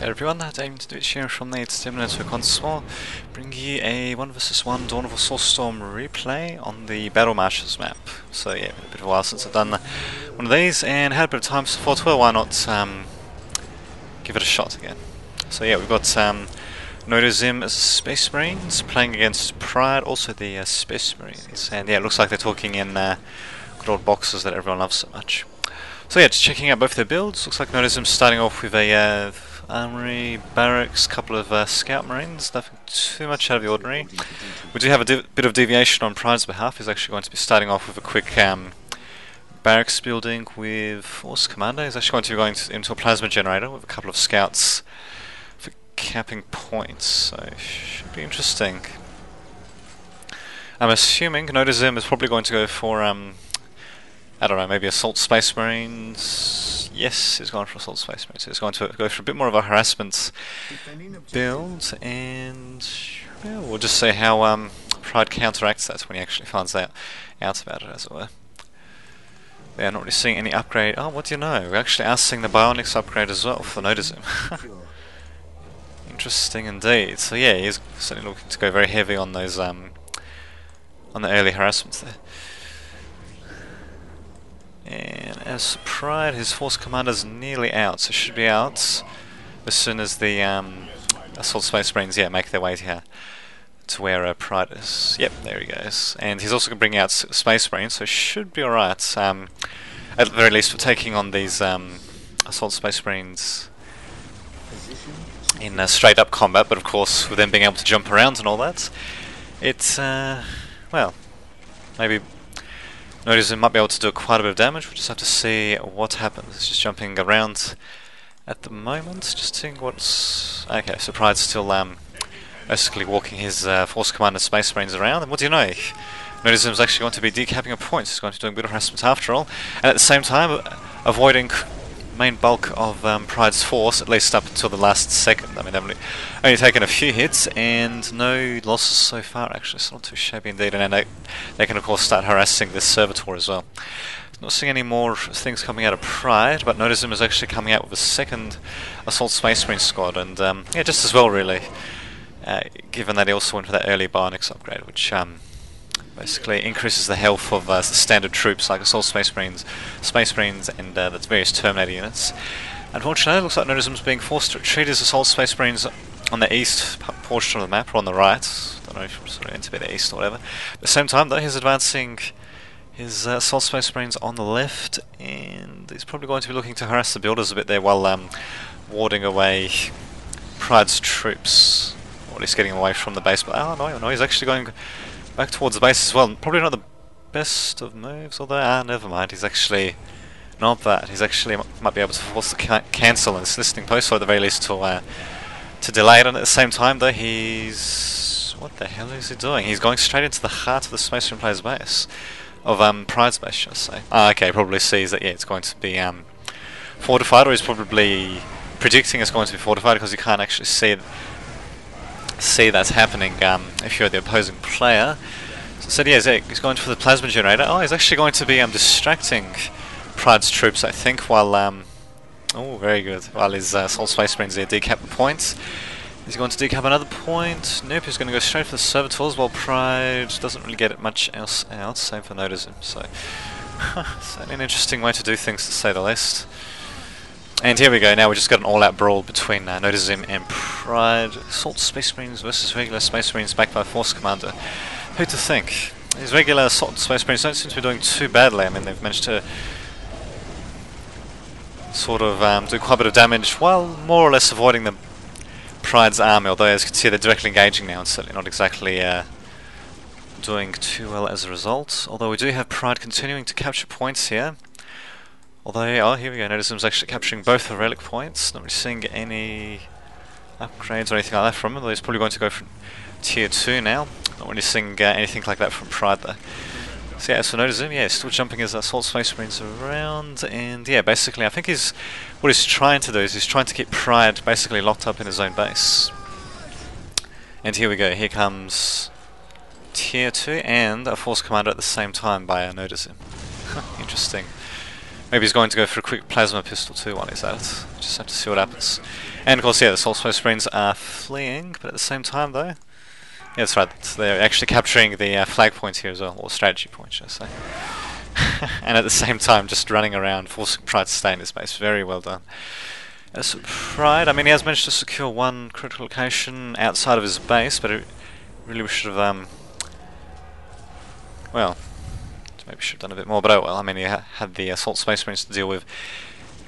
Hey everyone, Damien here from the 8 Network once more, bringing you a 1 vs 1 Dawn of a Soulstorm replay on the Battle Marshes map. So yeah, been a bit of a while since I've done one of these, and had a bit of time, so thought, well, why not give it a shot again. So yeah, we've got Nodozim as Space Marines playing against Pride, also the Space Marines, and yeah, it looks like they're talking in good old boxes that everyone loves so much. So yeah, just checking out both their builds. Looks like Nodozim starting off with a armory, barracks, couple of scout marines, nothing too much out of the ordinary. We do have a bit of deviation on Pride's behalf. He's actually going to be starting off with a quick barracks building with Force Commander. He's actually going to go into a plasma generator with a couple of scouts for capping points, so should be interesting. I'm assuming Nodozim is probably going to go for I don't know, maybe Assault Space Marines. Yes, he's gone for Assault Space Marines. He's going to go for a bit more of a harassment build, and yeah, we'll just see how Pride counteracts that when he actually finds out about it, as it were. Yeah, not really seeing any upgrade. Oh, what do you know? We actually are seeing the Bionics upgrade as well for Nodozim. Interesting indeed. So yeah, he's certainly looking to go very heavy on those on the early harassments there. And as Pride, his Force Commander's nearly out, so should be out as soon as the Assault Space Marines make their way here to where Pride is. Yep, there he goes. And he's also going to bring out Space Marines, so should be alright. At the very least, for taking on these Assault Space Marines in straight up combat, but of course, with them being able to jump around and all that, it's, well, maybe Nodozim might be able to do quite a bit of damage. We'll just have to see what happens. He's just jumping around at the moment, just seeing what's... Okay, so Pride's still basically walking his Force Commander Space Marines around, and what do you know? Nodozim's actually going to be decapping a point. He's going to be doing a bit of harassment after all, and at the same time avoiding main bulk of Pride's force, at least up until the last second. I mean, they've only taken a few hits and no losses so far, actually. It's not too shabby indeed, and they can of course start harassing this servitor as well. Not seeing any more things coming out of Pride, but Nodozim is actually coming out with a second Assault Space Marine squad, and yeah, just as well really, given that he also went for that early Bionics upgrade, which basically increases the health of standard troops like Assault Space Marines, and that's various Terminator units. Unfortunately, it looks like Nodozim's being forced to retreat his Assault Space Marines on the east portion of the map, or on the right. Don't know if it's sort of meant to be the east or whatever. At the same time, though, he's advancing his Assault Space Marines on the left, and he's probably going to be looking to harass the builders a bit there while warding away Pride's troops, or at least getting away from the base. But oh no, he's actually going back towards the base as well. Probably not the best of moves, although, never mind, he's actually not that. He's actually might be able to force the cancel this listening post, or at the very least to delay it, and at the same time though he's... what the hell is he doing? He's going straight into the heart of the Space Marine player's base. Of Pride's base, should I say. Okay, probably sees that, yeah, it's going to be fortified, or he's probably predicting it's going to be fortified because you can't actually see that's happening if you're the opposing player. So yeah, he's going for the plasma generator. Oh, he's actually going to be distracting Pride's troops, I think, while oh, very good. While his Assault Space Marines there decap a point. Is he going to decap another point? Nope, he's going to go straight for the servitors, while Pride doesn't really get much else out. Same for Nodozim. So certainly an interesting way to do things, to say the least. And here we go, now we just got an all-out brawl between Nodozim and Pride. Assault Space Marines versus regular Space Marines backed by Force Commander. Who to think? These regular Assault Space Marines don't seem to be doing too badly. I mean, they've managed to sort of do quite a bit of damage while more or less avoiding the Pride's army, although as you can see they're directly engaging now and certainly not exactly doing too well as a result. Although we do have Pride continuing to capture points here. Although, oh, here we go, Nodozim's actually capturing both the relic points. Not really seeing any upgrades or anything like that from him, although he's probably going to go for tier 2 now. Not really seeing anything like that from Pride though. So yeah, so Nodozim, yeah, still jumping his Assault Space Marines around, and yeah, basically I think what he's trying to do is he's trying to keep Pride basically locked up in his own base. And here we go, here comes tier 2 and a Force Commander at the same time by Nodozim. Interesting. Maybe he's going to go for a quick plasma pistol too while he's at it. Just have to see what happens. And of course, yeah, the Soul Space Marines are fleeing, but at the same time, though, yeah, that's right. They're actually capturing the flag point here as well, or strategy point, should I say? And at the same time, just running around, forcing Pride to stay in his base. Very well done. As for Pride, I mean, he has managed to secure one critical location outside of his base, but it really should have, well, maybe should have done a bit more. But oh well. I mean, he had the Assault Space Marines to deal with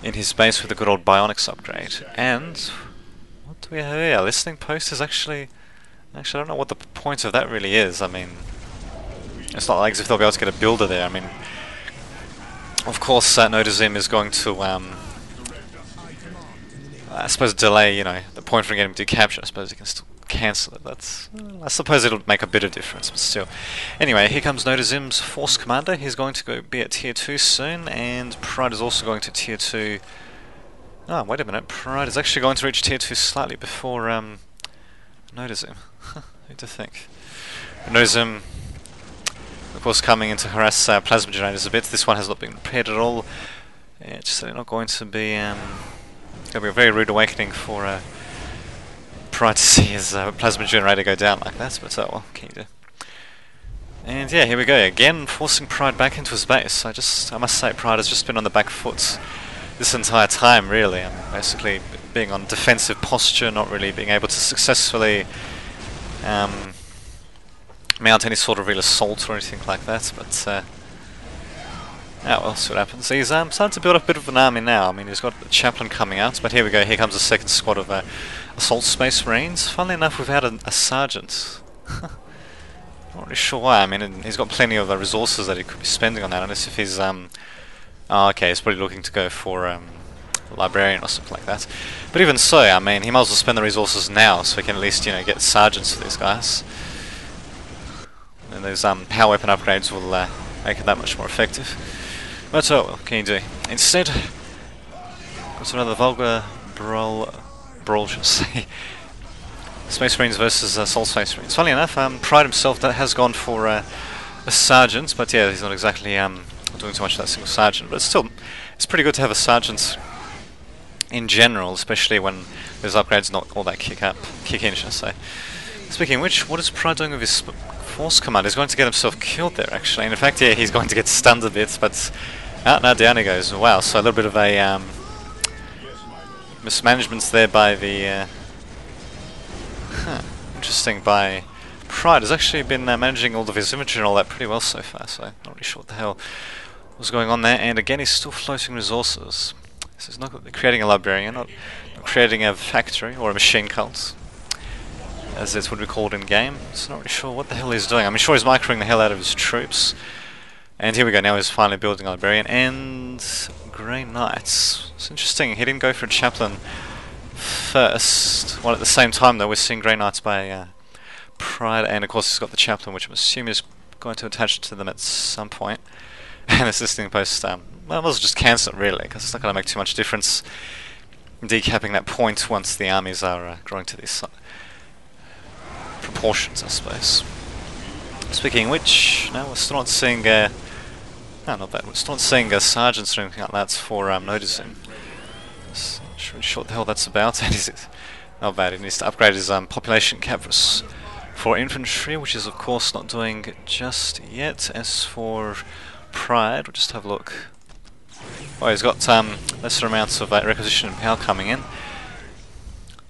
in his base with the good old Bionics upgrade. And what do we have here? Listening post is actually I don't know what the point of that really is. I mean, it's not like as if they'll be able to get a builder there. I mean, of course, Nodazim is going to, I suppose, delay, you know, the point from getting decaptured. I suppose he can still cancel it. That's, I suppose it'll make a bit of difference, but still. Anyway, here comes Nodazim's Force Commander. He's going to be at Tier 2 soon, and Pride is also going to Tier 2. Oh, wait a minute. Pride is actually going to reach Tier 2 slightly before Nodazim. Who'd to think? Nodazim, of course, coming in to harass plasma generators a bit. This one has not been repaired at all. Yeah, just not going to be a very rude awakening for Pride to see his plasma generator go down like that. But oh well, can you do? And yeah, here we go again, forcing Pride back into his base. I must say, Pride has just been on the back foot this entire time, really. Basically being on defensive posture, not really being able to successfully mount any sort of real assault or anything like that, but oh well, see what happens. He's starting to build up a bit of an army now. I mean, he's got the Chaplain coming out, but here we go, here comes the second squad of Assault Space Marines. Funnily enough, we've had a Sergeant. Not really sure why. I mean, he's got plenty of resources that he could be spending on that, unless if he's, oh, okay, he's probably looking to go for Librarian or something like that. But even so, I mean, he might as well spend the resources now, so he can at least, you know, get Sergeants for these guys. And those power weapon upgrades will make it that much more effective. But oh, what can you do? Instead, got another vulgar brawl, should I say. Space Marines versus Soul Space Marines. Funnily enough, Pride himself has gone for a Sergeant, but yeah, he's not exactly doing too much of that single Sergeant. But still, it's pretty good to have a Sergeant in general, especially when those upgrades not all that kick in, should I say. Speaking of which, what is Pride doing with his Force Commander? He's going to get himself killed there, actually. And in fact, yeah, he's going to get stunned a bit, but out now down he goes. Wow, so a little bit of a mismanagement there by the interesting, by Pride. Has actually been managing all of his infantry and all that pretty well so far, so not really sure what the hell was going on there. And again, he's still floating resources. So he's not creating a Librarian, not creating a factory or a machine cult, as it would be called in game. So not really sure what the hell he's doing. I'm sure he's microing the hell out of his troops. And here we go, now he's finally building a Librarian. And Grey Knights. It's interesting, he didn't go for a Chaplain first. While at the same time though, we're seeing Grey Knights by Pride, and of course he's got the Chaplain, which I'm assuming is going to attach to them at some point. And this listening post, well, I might as well just cancel it really, because it's not going to make too much difference decapping that point once the armies are growing to these proportions, I suppose. Speaking of which, no, we're still not seeing, no, not bad, we're still not seeing Sergeants or anything like that for Nodazim. Not really sure what the hell that's about. And is it not bad? He needs to upgrade his population cap for infantry, which is of course not doing just yet. As for Pride, we'll just have a look. Oh, he's got lesser amounts of requisition and power coming in.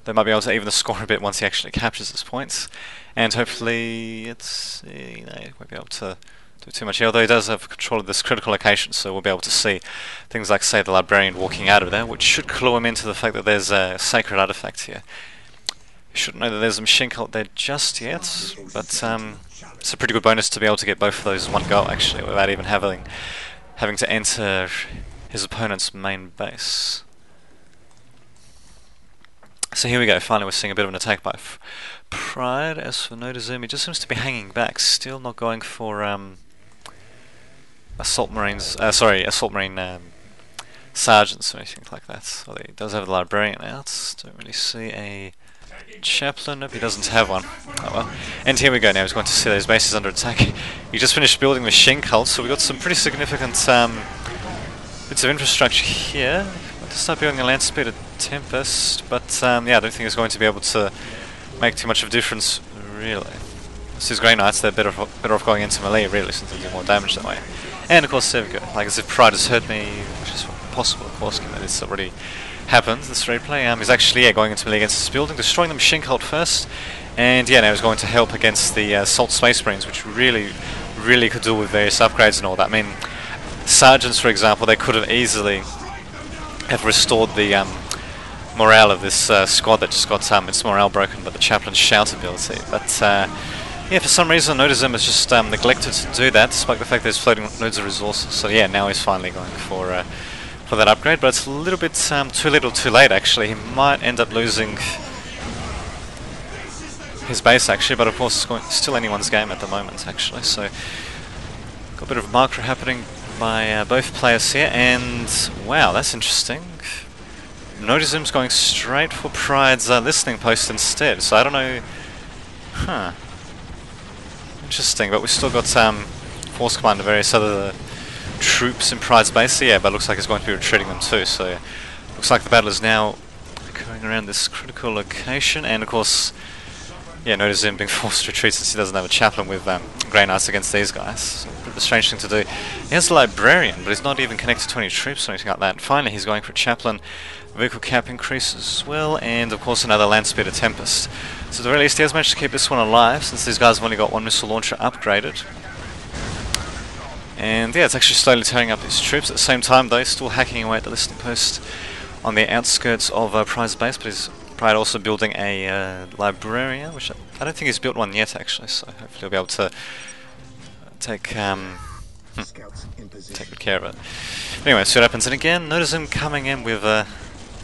They might be able to even the score a bit once he actually captures this point, and hopefully it's, you know, he won't be able to do too much here, although he does have control of this critical location, so we'll be able to see things like, say, the Librarian walking out of there, which should clue him into the fact that there's a sacred artifact here. You shouldn't know that there's a machine cult there just yet, but it's a pretty good bonus to be able to get both of those in one go, actually, without even having to enter his opponent's main base. So here we go, finally we're seeing a bit of an attack by Pride. As for Nodazim, he just seems to be hanging back, still not going for Assault Marine Sergeants or anything like that. Although he does have the Librarian out. Don't really see a Chaplain. Nope, he doesn't have one. Oh well. And here we go now, he's going to see those bases under attack. He just finished building machine cults, so we've got some pretty significant bits of infrastructure here. Let's start building a land speed Tempest, but yeah, I don't think it's going to be able to make too much of a difference, really. This is Grey Knights, they're better off going into melee, really, since they do more damage that way. And of course, there we go. Like as if Pride has hurt me, which is possible, of course, given that it's already happened, this replay. He's actually going into melee against this building, destroying the machine cult first, and yeah, now he's going to help against the Salt Space Marines, which really could do with various upgrades and all that. I mean, Sergeants, for example, they could have easily have restored the morale of this squad that just got its morale broken by the Chaplain's shout ability. But yeah, for some reason, Nodism has just neglected to do that, despite the fact that he's floating loads of resources. So yeah, now he's finally going for that upgrade, but it's a little bit too little too late, actually. He might end up losing his base, actually, but of course it's still anyone's game at the moment, actually. So got a bit of marker happening by both players here, and wow, that's interesting. Nodism's going straight for Pride's listening post instead, so I don't know. Huh. Interesting, but we've still got Force Command and various other troops in Pride's base, so yeah, but it looks like it's going to be retreating them too, so looks like the battle is now occurring around this critical location, and of course, yeah, Nodism being forced to retreat since he doesn't have a Chaplain with Grey Knights against these guys. So, a bit of a strange thing to do. He has a Librarian, but he's not even connected to any troops or anything like that. And finally, he's going for a Chaplain. Vehicle cap increase as well, and of course another Land Speeder Tempest. So at the very least, he has managed to keep this one alive, since these guys have only got one missile launcher upgraded. And yeah, it's actually slowly tearing up his troops. At the same time, though, still hacking away at the listening post on the outskirts of Pride's base, but he's Pride also building a Librarian, which I don't think he's built one yet, actually, so hopefully he'll be able to take good care of it. Anyway, see what happens. And again, notice him coming in with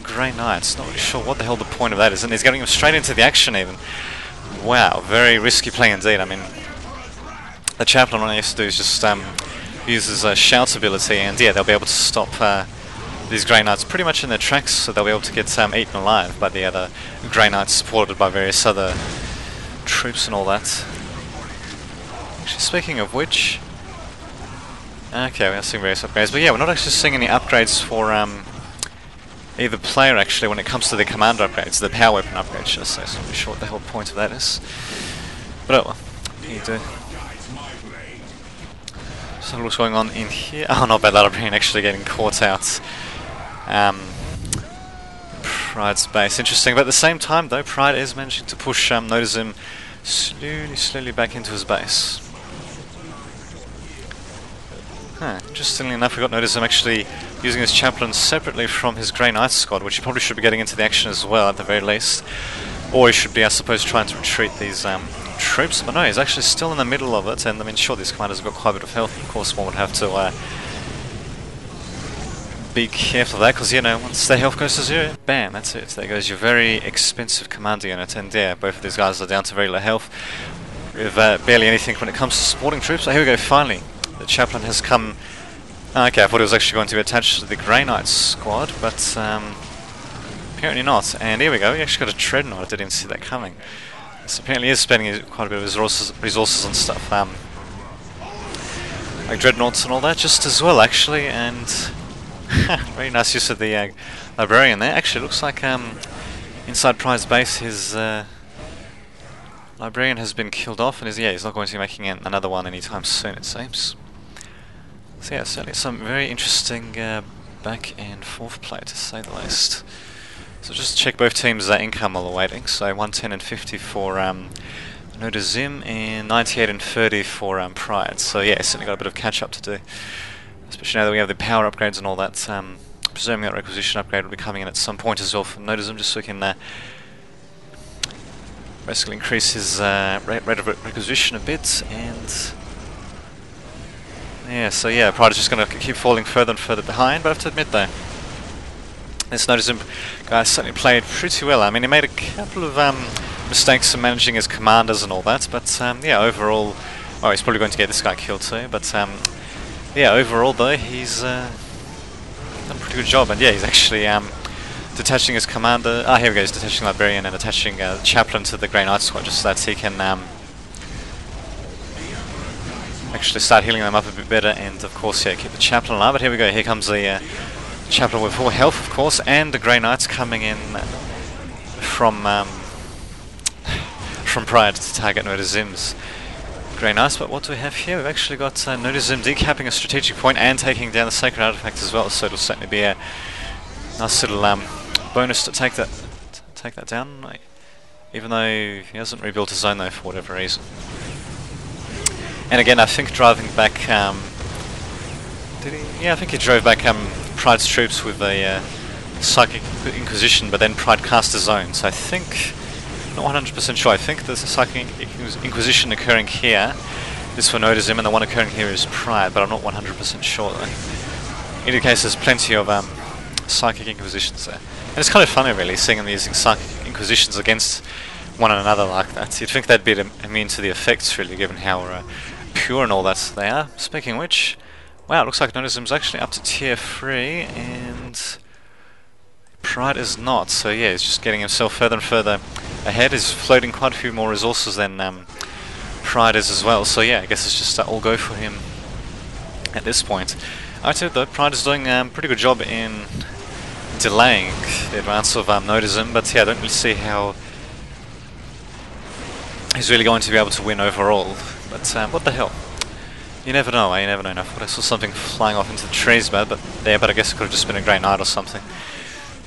Grey Knights. Not really sure what the hell the point of that is, and he's getting him straight into the action even. Wow, very risky play indeed. I mean, the Chaplain, what he has to do is just use his shout ability, and yeah, they'll be able to stop these Grey Knights pretty much in their tracks, so they'll be able to get eaten alive by the other Grey Knights, supported by various other troops and all that. Actually, speaking of which, okay, we are seeing various upgrades, but yeah, we're not actually seeing any upgrades for either player, actually, when it comes to the commander upgrades, the power weapon upgrades, should I say. So I'm not sure what the hell point of that is. But oh well, here you do. So what's going on in here? Oh, not bad, Librarian actually getting caught out. Pride's base. Interesting, but at the same time, though, Pride is managing to push Nodism slowly back into his base. Interestingly enough, we got Nodism actually using his Chaplain separately from his Grey Knight squad, which he probably should be getting into the action as well, at the very least. Or he should be, I suppose, trying to retreat these troops. But no, he's actually still in the middle of it, and I mean, sure, these commanders have got quite a bit of health. Of course, one would have to be careful of that, because, you know, once their health goes to zero, bam, that's it. There goes your very expensive commander unit, and yeah, both of these guys are down to very low health, with barely anything when it comes to supporting troops. So here we go, finally. The Chaplain has come... Okay, I thought it was actually going to be attached to the Grey Knight squad, but apparently not. And here we go, he actually got a Dreadnought, I didn't even see that coming. So apparently he is spending quite a bit of his resources on stuff, like Dreadnoughts and all that, just as well, actually, and... very nice use of the Librarian there. Actually, it looks like inside Pride's base his Librarian has been killed off, and he's not going to be making another one anytime soon, it seems. So yeah, certainly some very interesting back and forth play, to say the least. So just check both teams' income while waiting. So 110 and 50 for Nodism, and 98 and 30 for Pride. So yeah, certainly got a bit of catch up to do. Especially now that we have the power upgrades and all that. Presuming that requisition upgrade will be coming in at some point as well from Nodism, just so we can basically increase his rate of requisition a bit. And yeah, so yeah, Pride is just going to keep falling further and further behind. But I have to admit though, this Nodism guy certainly played pretty well. I mean, he made a couple of mistakes in managing his commanders and all that, but yeah, overall, well, he's probably going to get this guy killed too, but yeah, overall though, he's done a pretty good job, and yeah, he's actually detaching his commander. Here we go, he's detaching Librarian and attaching Chaplain to the Grey Knight squad, just so that he can actually start healing them up a bit better, and of course, yeah, keep the Chaplain alive. But here we go, here comes the Chaplain with full health, of course, and the Grey Knights coming in from Pride to target Nodazim's Grey Knights. But what do we have here? We've actually got Nodazim decapping a strategic point and taking down the Sacred Artifact as well, so it'll certainly be a nice little bonus to take that down, even though he hasn't rebuilt his own though for whatever reason. And again, I think driving back, did he? Yeah, I think he drove back Pride's troops with a Psychic Inquisition, but then Pride cast his own. So I think, not 100% sure, I think there's a Psychic Inquisition occurring here. This for Nodazim, and the one occurring here is Pride, but I'm not 100% sure though. In any case, there's plenty of Psychic Inquisitions there. And it's kind of funny really, seeing them using Psychic Inquisitions against one another like that. You'd think they'd be immune to the effects really, given how pure and all that they are. Speaking of which, wow, it looks like Nodazim's actually up to tier 3, and Pride is not. So yeah, he's just getting himself further and further ahead. He's floating quite a few more resources than Pride is as well. So yeah, I guess it's just all go for him at this point. I'd say though, Pride is doing a pretty good job in delaying the advance of Nodazim, but yeah, I don't really see how he's really going to be able to win overall. But what the hell? You never know, you never know. I thought I saw something flying off into the trees, but I guess it could have just been a Grey Knight or something.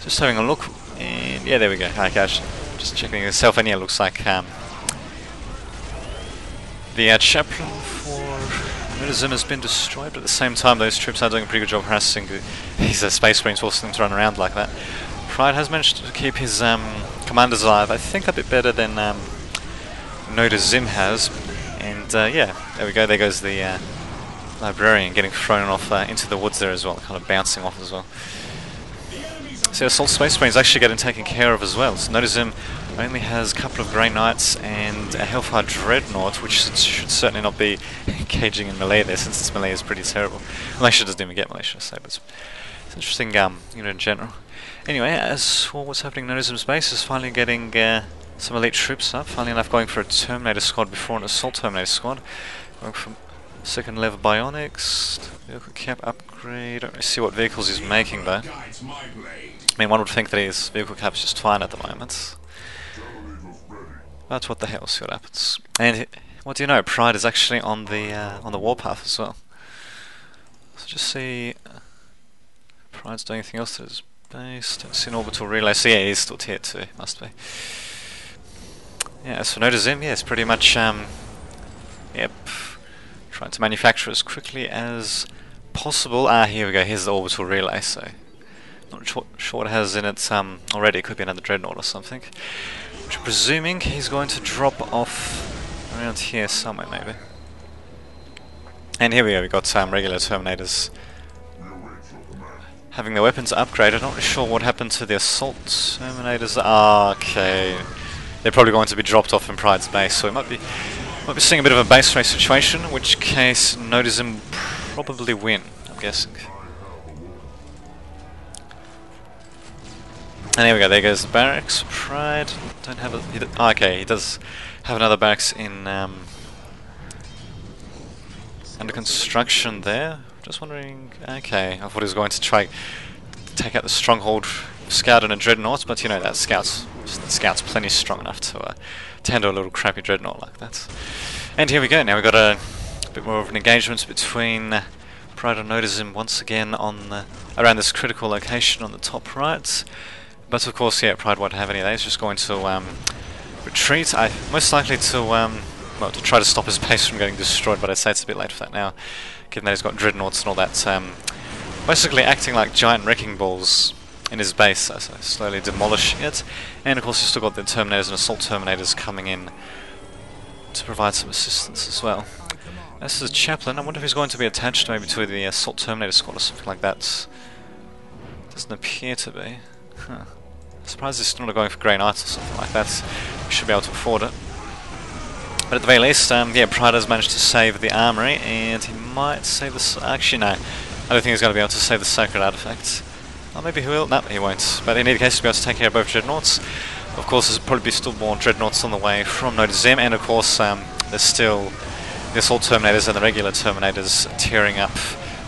Just having a look, and yeah, there we go. Okay, just checking itself, and yeah, it looks like the chaplain for Nodazim has been destroyed, but at the same time those troops are doing a pretty good job harassing these Space Marines, forcing them to run around like that. Pride has managed to keep his commanders alive, I think a bit better than Nodazim has, and yeah, there we go, there goes the Librarian getting thrown off into the woods there as well, kind of bouncing off as well. So Assault Space Marine is actually getting taken care of as well. So Nodazim only has a couple of Grey Knights and a Hellfire Dreadnought, which should certainly not be engaging in melee there, since its melee is pretty terrible. Well, actually doesn't even get melee, should I say, but it's interesting, you know, in general. Anyway, as for what's happening, Nodazim's base is finally getting some elite troops up. Finally enough, going for a Terminator squad before an Assault Terminator squad. Going from second level bionics, vehicle cap upgrade. Don't really see what vehicles he's making though. I mean, one would think that his vehicle cap's just fine at the moment. But what the hell, see what happens. And what do you know, Pride is actually on the warpath as well. So just see, Pride's doing anything else to his base. Don't see an orbital relay. So yeah, he's still tier 2, must be. Yeah, as for Nodazim, yeah, it's pretty much yep, trying to manufacture as quickly as possible. Ah, here we go. Here's the orbital relay. So not sure what it has in it already. It could be another dreadnought or something. Which I'm presuming he's going to drop off around here somewhere, maybe. And here we go. We got regular Terminators having their weapons upgraded. Not really sure what happened to the Assault Terminators. Ah, okay. They're probably going to be dropped off in Pride's base, so we might be seeing a bit of a base race situation, in which case Nodazim probably win, I'm guessing. And there we go, there goes the barracks. Pride don't have a... okay, he does have another barracks in under construction there. Just wondering... okay, I thought he was going to try to take out the stronghold Scout and a Dreadnought, but you know that Scout's plenty strong enough to handle a little crappy Dreadnought like that. And here we go, now we've got a bit more of an engagement between Pride and Nodazim once again on around this critical location on the top right. But of course, yeah, Pride won't have any of those, just going to retreat. Most likely to, well, to try to stop his base from getting destroyed, but I'd say it's a bit late for that now, given that he's got Dreadnoughts and all that, basically acting like giant wrecking balls in his base, so slowly demolishing it. And of course you've still got the Terminators and Assault Terminators coming in to provide some assistance as well. This is a Chaplain. I wonder if he's going to be attached maybe to the Assault Terminator squad or something like that. Doesn't appear to be. Huh. I'm surprised he's still not going for Grey Knights or something like that. We should be able to afford it. But at the very least, yeah, Pride has managed to save the armory, and he might save the... actually no, I don't think he's going to be able to save the Sacred Artifact. Oh, maybe he will. No, he won't. But in any case, he'll be able to take care of both Dreadnoughts. Of course, there's probably still more Dreadnoughts on the way from Nodazim, and of course, there's still the Assault Terminators and the regular Terminators tearing up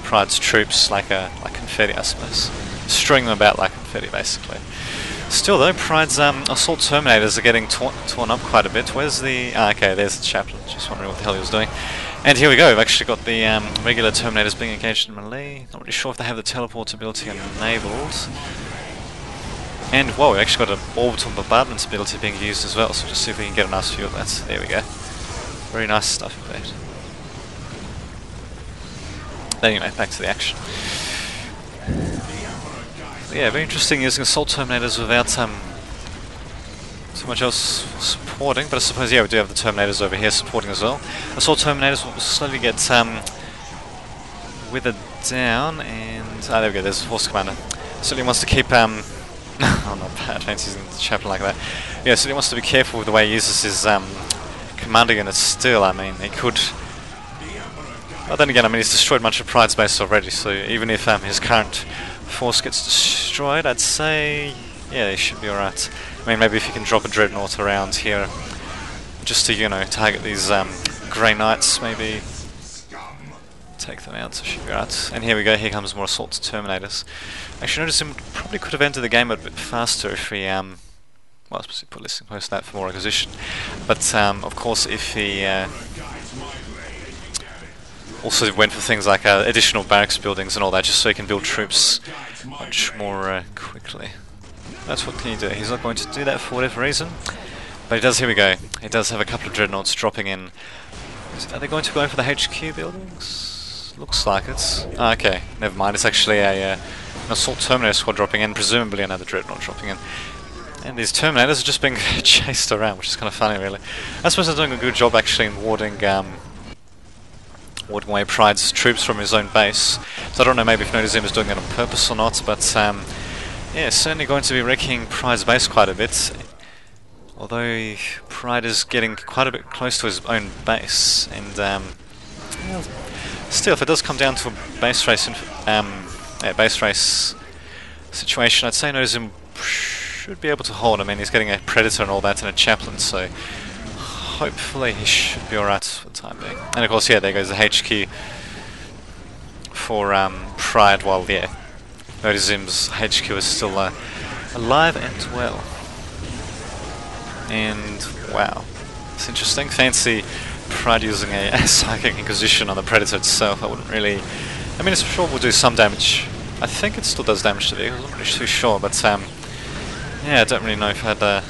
Pride's troops like confetti, I suppose. string them about like confetti, basically. Still though, Pride's assault terminators are getting torn up quite a bit. Where's the... okay, there's the chaplain. Just wondering what the hell he was doing. And here we go, we've actually got the regular terminators being engaged in melee. Not really sure if they have the teleport ability enabled. And, whoa, we actually got an orbital bombardment ability being used as well, so just see if we can get a nice view of that. There we go. Very nice stuff, indeed. Anyway, back to the action. Yeah, very interesting using assault terminators without so much else supporting, but I suppose, yeah, we do have the terminators over here supporting as well. Assault terminators will slowly get withered down, and... ah, there we go, there's the force commander. Certainly wants to keep... oh, not bad, fancy using the chaplain like that. Yeah, certainly wants to be careful with the way he uses his commander units still. I mean, he could... well, then again, I mean, he's destroyed much of Pride's base already, so even if his current force gets destroyed, I'd say, yeah, he should be alright. I mean, maybe if you can drop a dreadnought around here, just to, you know, target these Grey Knights, maybe take them out, so should be alright. And here we go, here comes more assault terminators. Actually, notice him probably could have entered the game a bit faster if he, well, I suppose he put listing post that for more acquisition. But, of course, if he also went for things like additional barracks buildings and all that, just so he can build troops much more quickly. That's what can you do. He's not going to do that for whatever reason, but he does. Here we go. He does have a couple of dreadnoughts dropping in. Are they going to go for the HQ buildings? Looks like it. Ah, okay, never mind. It's actually an assault terminator squad dropping in, presumably another dreadnought dropping in. And these terminators are just being chased around, which is kind of funny, really. I suppose they're doing a good job actually in warding away Pride's troops from his own base. So I don't know maybe if Nodazim is doing that on purpose or not, but yeah, certainly going to be wrecking Pride's base quite a bit. Although Pride is getting quite a bit close to his own base, and well, still, if it does come down to a base race situation, I'd say Nodazim should be able to hold. I mean, he's getting a Predator and all that, and a Chaplain, so hopefully he should be alright for the time being. And of course, yeah, there goes the HQ for Pride, while, yeah, Nodazim's HQ is still alive and well. And, wow, it's interesting. Fancy Pride using a Psychic Inquisition on the Predator itself. I wouldn't really... I mean, it's sure will do some damage. I think it still does damage to vehicles, I'm not really too sure, but yeah, I don't really know if I'd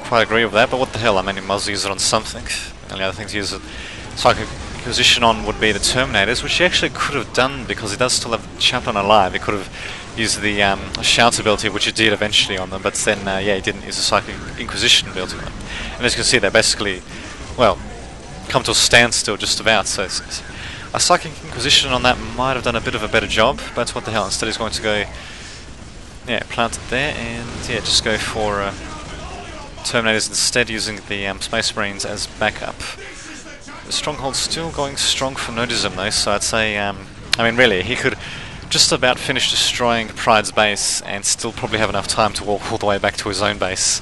quite agree with that, but what the hell, I mean, he must use it on something. The only other thing to use it Psychic Inquisition on would be the Terminators, which he actually could have done because he does still have Chaplain alive. He could have used the Shout ability, which he did eventually on them, but then, yeah, he didn't use the Psychic Inquisition ability on them. And as you can see, they basically, well, come to a standstill just about, so a Psychic Inquisition on that might have done a bit of a better job, but what the hell, instead he's going to go, yeah, plant it there, and yeah, just go for Terminators instead, using the Space Marines as backup. The Stronghold's still going strong for Nodazim though, so I'd say, I mean really, he could just about finish destroying Pride's base and still probably have enough time to walk all the way back to his own base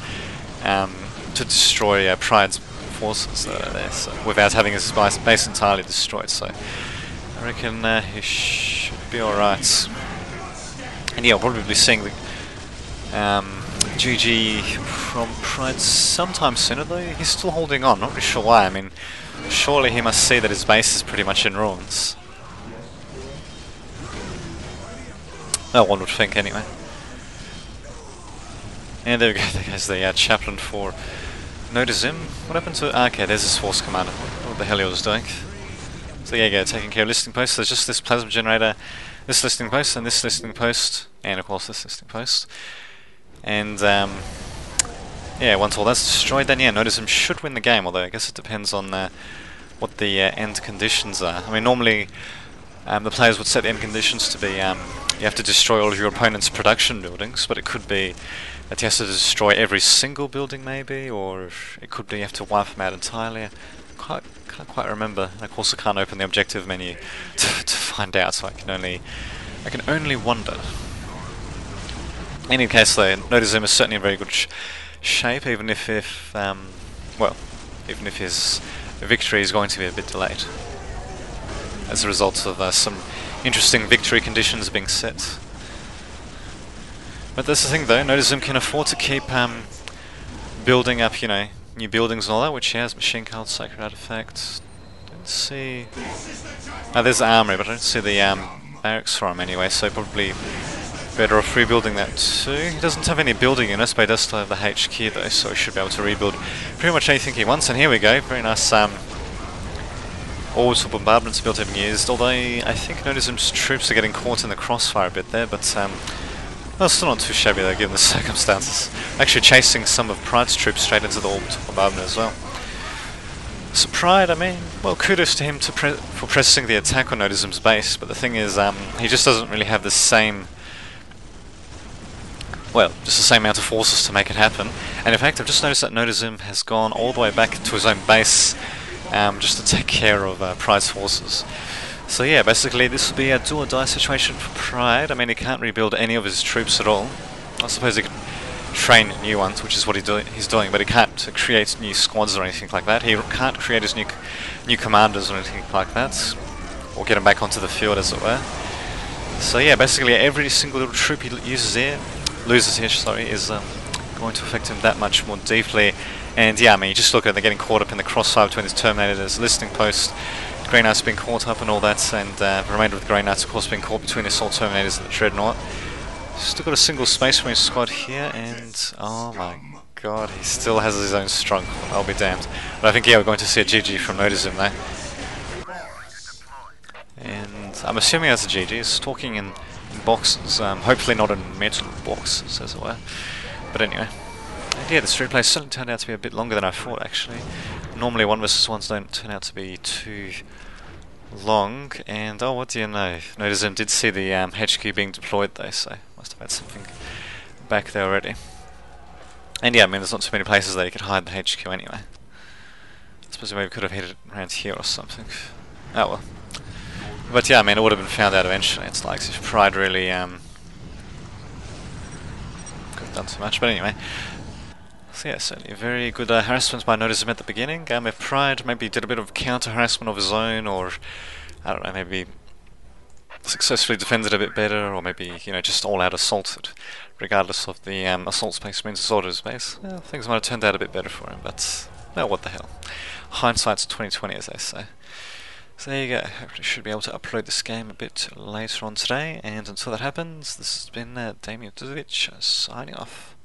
to destroy Pride's forces there, so, without having his base entirely destroyed, so I reckon he should be alright. And yeah, I'll probably be seeing the GG from Pride sometime sooner though. He's still holding on, not really sure why. I mean, surely he must see that his base is pretty much in ruins. No one would think anyway. And there we go, there goes the Chaplain for Nodazim. What happened to... okay, there's his force commander. What the hell he was doing. So there you go, taking care of listing posts. There's just this plasma generator, this listing post, and this listing post, and of course this listing post. And yeah, once all that's destroyed, then yeah, Nodazim should win the game, although I guess it depends on what the end conditions are. I mean, normally the players would set the end conditions to be you have to destroy all of your opponent's production buildings, but it could be that he has to destroy every single building maybe, or it could be you have to wipe them out entirely. Can't quite remember. And of course I can't open the objective menu to find out, so I can only wonder. In any case though, Nodazim is certainly in very good shape, even if well, even if his victory is going to be a bit delayed as a result of some interesting victory conditions being set. But that's the thing though, Nodism can afford to keep building up, new buildings and all that, which he has. Machine card, sacred artifacts. Don't see... Oh, there's the armory, but I don't see the barracks for him anyway, so probably better off rebuilding that too. He doesn't have any building units, but he does still have the HQ though, so he should be able to rebuild pretty much anything he wants. And here we go, very nice orbital bombardments built having used, although I think Nodism's troops are getting caught in the crossfire a bit there, but well, still not too shabby though, given the circumstances. Actually chasing some of Pride's troops straight into the orbital bombardment as well. So Pride, I mean, well, kudos to him for pressing the attack on Nodism's base, but the thing is, he just doesn't really have the same... well, just the same amount of forces to make it happen. And in fact, I've just noticed that Nodism has gone all the way back to his own base just to take care of Pride's forces. So yeah, basically this will be a do or die situation for Pride. I mean, he can't rebuild any of his troops at all. I suppose he can train new ones, which is what he's doing, but he can't create new squads or anything like that. He can't create his new commanders or anything like that, or get them back onto the field, as it were. So yeah, basically every single little troop he loses here, is going to affect him that much more deeply. And yeah, I mean, you just look at it, they're getting caught up in the crossfire between his Terminators, listening post, Grey Knights being caught up and all that, and the remainder of the Grey Knights of course being caught between the Assault Terminators and the Dreadnought. Still got a single Space Marine squad here, and oh my god, he still has his own strong, I'll be damned. But I think, yeah, we're going to see a GG from Nodism though. And I'm assuming that's a GG, it's talking in boxes, hopefully not in metal boxes as it were. But anyway. And yeah, this replay certainly turned out to be a bit longer than I thought actually. Normally 1 versus 1s don't turn out to be too long, and oh, what do you know, Nodism did see the HQ being deployed though, so must have had something back there already. And yeah, I mean, there's not too many places that you could hide the HQ anyway. I suppose we maybe could have hid it around here or something. Oh well. But yeah, I mean, it would have been found out eventually. It's like if Pride really could have done too much, but anyway. So yeah, certainly a very good harassment by Nodism at the beginning. If Pride maybe did a bit of counter-harassment of his own, or, I don't know, maybe successfully defended a bit better, or maybe, just all-out assaulted, regardless of the assault space means assaulted his base, well, things might have turned out a bit better for him, but, well, what the hell. Hindsight's 20/20, as they say. So there you go, hopefully should be able to upload this game a bit later on today, and until that happens, this has been Damien Dudovic signing off.